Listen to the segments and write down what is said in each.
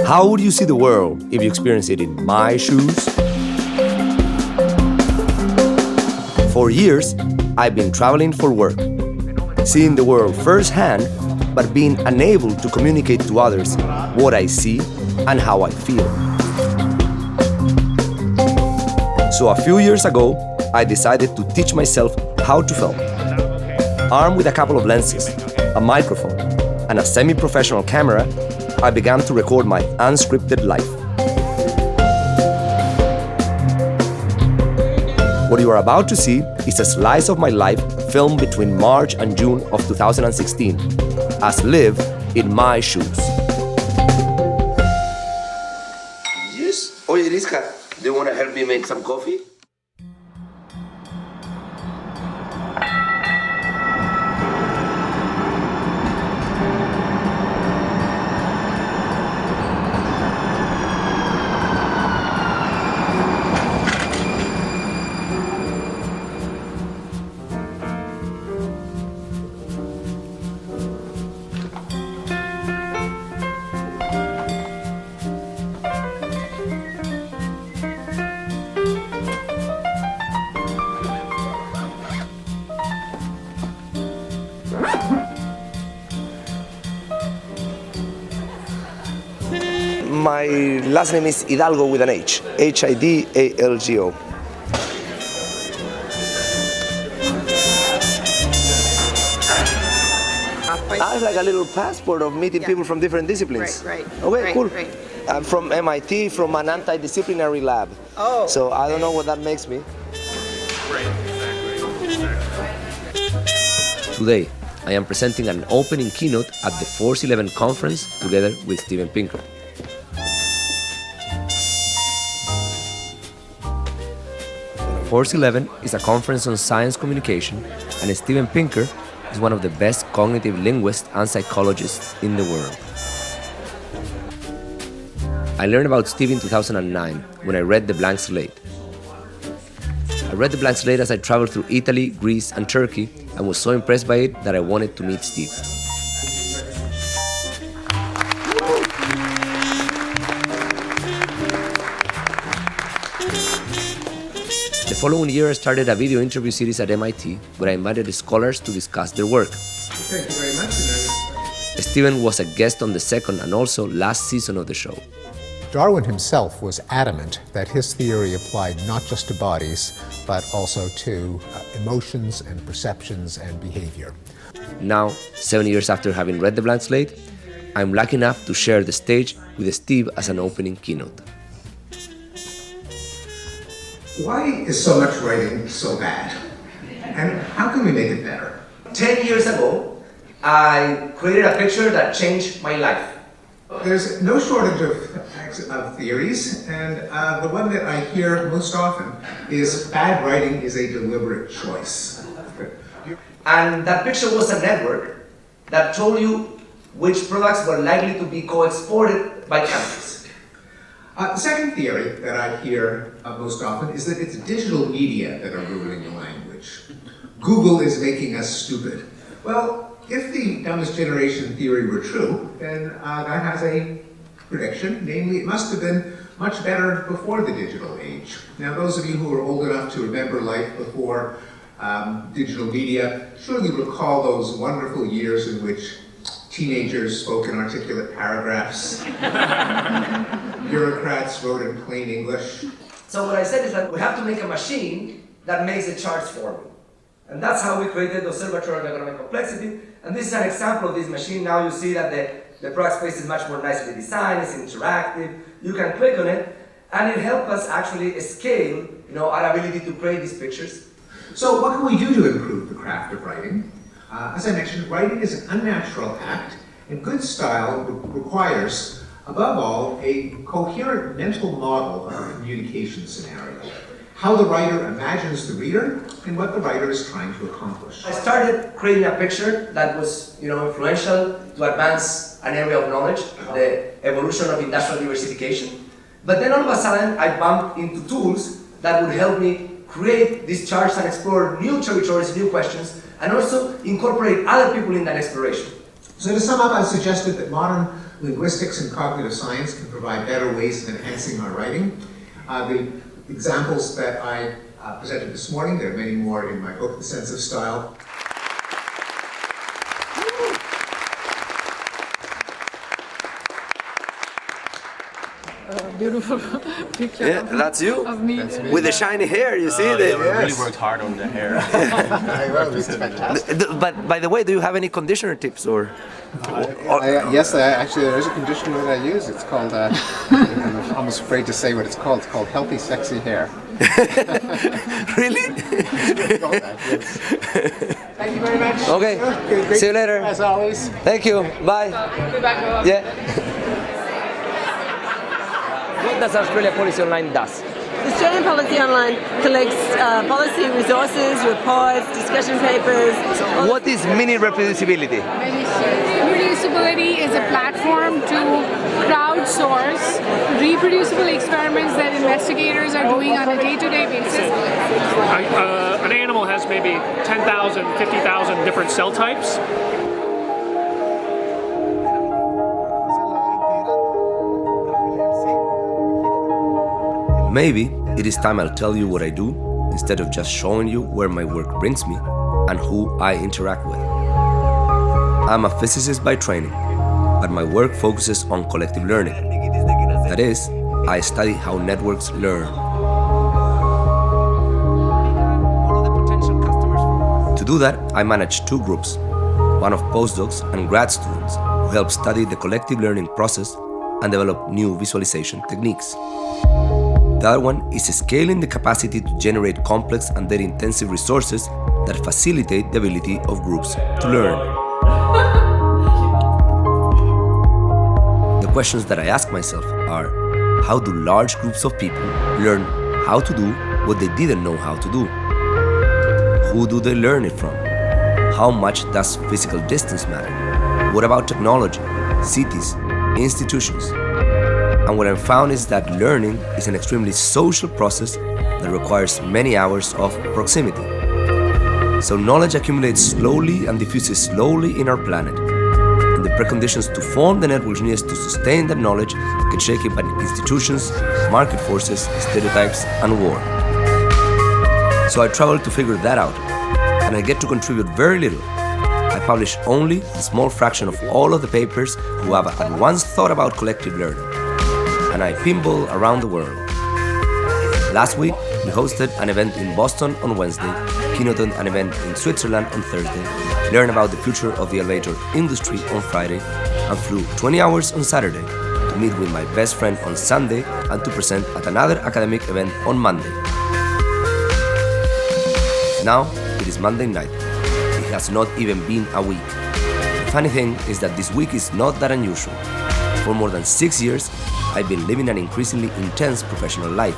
How would you see the world if you experience it in my shoes? For years, I've been traveling for work, seeing the world firsthand, but being unable to communicate to others what I see and how I feel. So a few years ago, I decided to teach myself how to film. Armed with a couple of lenses, a microphone, and a semi-professional camera, I began to record my unscripted life. What you are about to see is a slice of my life filmed between March and June of 2016, as lived in my shoes. Yes. Oye, Rizka, do you want to help me make some coffee? My last name is Hidalgo with an H. Hidalgo. I have like a little passport of meeting people from different disciplines. Right. Okay, right, cool. Right. I'm from MIT, from an anti-disciplinary lab. Oh. So I don't know what that makes me. Right, exactly. Today, I am presenting an opening keynote at the Force 11 conference together with Steven Pinker. Force 11 is a conference on science communication, and Steven Pinker is one of the best cognitive linguists and psychologists in the world. I learned about Steve in 2009 when I read The Blank Slate. I read The Blank Slate as I traveled through Italy, Greece, and Turkey, and was so impressed by it that I wanted to meet Steve. The following year, I started a video interview series at MIT where I invited scholars to discuss their work. Thank you very much. Steven was a guest on the second and also last season of the show. Darwin himself was adamant that his theory applied not just to bodies, but also to emotions and perceptions and behavior. Now, 7 years after having read The Blank Slate, I'm lucky enough to share the stage with Steve as an opening keynote. Why is so much writing so bad? And how can we make it better? 10 years ago, I created a picture that changed my life. There's no shortage of theories, and the one that I hear most often is bad writing is a deliberate choice. And that picture was a network that told you which products were likely to be co-exported by countries. The second theory that I hear most often is that it's digital media that are ruining the language. Google is making us stupid. Well, if the dumbest generation theory were true, then that has a prediction, namely it must have been much better before the digital age. Now, those of you who are old enough to remember life before digital media surely recall those wonderful years in which teenagers spoke in articulate paragraphs. Bureaucrats wrote in plain English. So what I said is that we have to make a machine that makes the charts for me. And that's how we created the Observatory of Economic Complexity. And this is an example of this machine. Now you see that the product space is much more nicely designed, it's interactive. You can click on it, and it helps us actually scale, our ability to create these pictures. So what can we do to improve the craft of writing? As I mentioned, writing is an unnatural act, and good style requires, above all, a coherent mental model of a communication scenario. How the writer imagines the reader and what the writer is trying to accomplish. I started creating a picture that was, influential to advance an area of knowledge, the evolution of industrial diversification. But then all of a sudden, I bumped into tools that would help me create these charts and explore new territories, new questions, and also incorporate other people in that exploration. So to sum up, I've suggested that modern linguistics and cognitive science can provide better ways of enhancing our writing. The examples that I presented this morning, there are many more in my book, The Sense of Style. Beautiful picture. Yeah, that's you. Of me. With the shiny hair, you see? Yeah, we really worked hard on the hair. It's fantastic. But by the way, do you have any conditioner tips or? Yes, actually, there is a conditioner that I use. It's called, I'm almost afraid to say what it's called. It's called Healthy Sexy Hair. Really? Thank you very much. Okay. Great See you later. As always. Thank you. Bye. Yeah. What does Australia Policy Online does? Australian Policy Online collects policy resources, reports, discussion papers. What is mini reproducibility? Reproducibility is a platform to crowdsource reproducible experiments that investigators are doing on a day-to-day basis. An animal has maybe 10,000, 50,000 different cell types. Maybe it is time I'll tell you what I do instead of just showing you where my work brings me and who I interact with. I'm a physicist by training, but my work focuses on collective learning. That is, I study how networks learn. To do that, I manage two groups, one of postdocs and grad students who help study the collective learning process and develop new visualization techniques. The other one is scaling the capacity to generate complex and data-intensive resources that facilitate the ability of groups to learn. The questions that I ask myself are, how do large groups of people learn how to do what they didn't know how to do? Who do they learn it from? How much does physical distance matter? What about technology, cities, institutions? And what I've found is that learning is an extremely social process that requires many hours of proximity. So knowledge accumulates slowly and diffuses slowly in our planet. And the preconditions to form the networks needed to sustain that knowledge get shaken by institutions, market forces, stereotypes, and war. So I travel to figure that out, and I get to contribute very little. I publish only a small fraction of all of the papers who have at once thought about collective learning. And I pinball around the world. Last week, we hosted an event in Boston on Wednesday, Keynote an event in Switzerland on Thursday, learned about the future of the elevator industry on Friday, and flew 20 hours on Saturday to meet with my best friend on Sunday and to present at another academic event on Monday. Now, it is Monday night. It has not even been a week. The funny thing is that this week is not that unusual. For more than 6 years, I've been living an increasingly intense professional life.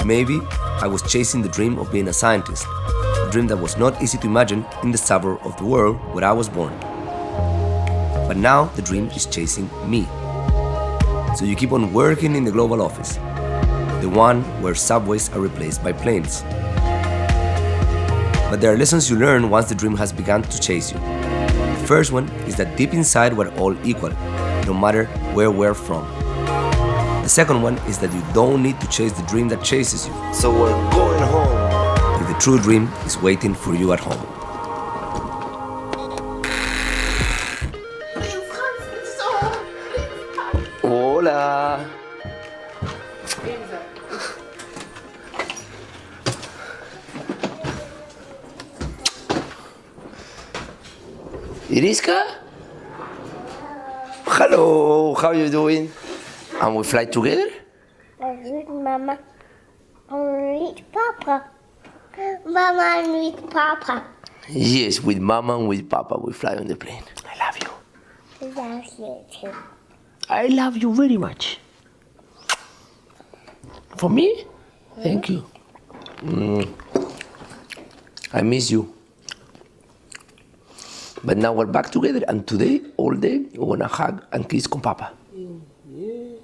Maybe I was chasing the dream of being a scientist, a dream that was not easy to imagine in the suburb of the world where I was born. But now the dream is chasing me. So you keep on working in the global office, the one where subways are replaced by planes. But there are lessons you learn once the dream has begun to chase you. The first one is that deep inside we're all equal, no matter where we're from. The second one is that you don't need to chase the dream that chases you. So we're going home. If the true dream is waiting for you at home. Hola. Iriska? Hello, how are you doing? And we fly together? With Mama and with Papa. Mama and with Papa. Yes, with Mama and with Papa we fly on the plane. I love you. I love you too. I love you very much. For me? Thank you. I miss you. But now we're back together, and today, all day, we wanna hug and kiss con Papa. Yeah.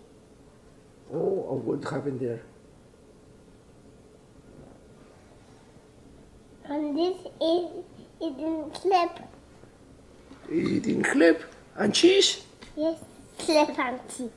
Oh, what happened there? And this is eating clip. Is it in clip and cheese? Yes, clip and tea.